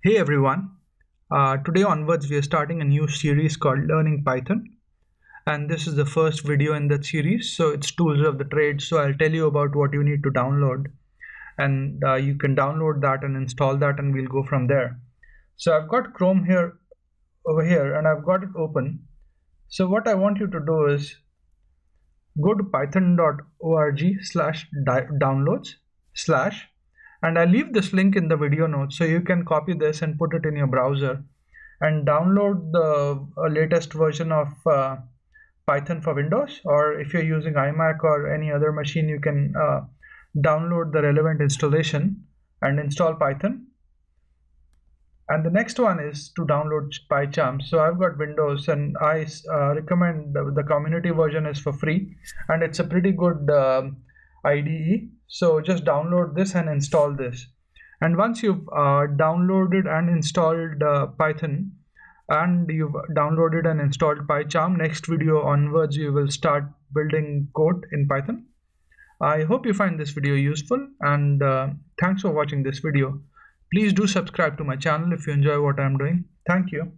Hey everyone, today onwards we are starting a new series called Learning Python, and this is the first video in that series. So it's tools of the trade. So I'll tell you about what you need to download, and you can download that and install that, and we'll go from there. So I've got Chrome here over here, and I've got it open. So what I want you to do is go to python.org/downloads/ and I'll leave this link in the video notes so you can copy this and put it in your browser and download the latest version of Python for Windows, or if you're using iMac or any other machine, you can download the relevant installation and install Python. And the next one is to download pycharm. So I've got Windows, and I recommend the community version is for free, and it's a pretty good IDE. So just download this and install this. And once you've downloaded and installed Python, and you've downloaded and installed pycharm, next video onwards you will start building code in Python. I hope you find this video useful, and thanks for watching this video. Please do subscribe to my channel if you enjoy what I'm doing. Thank you.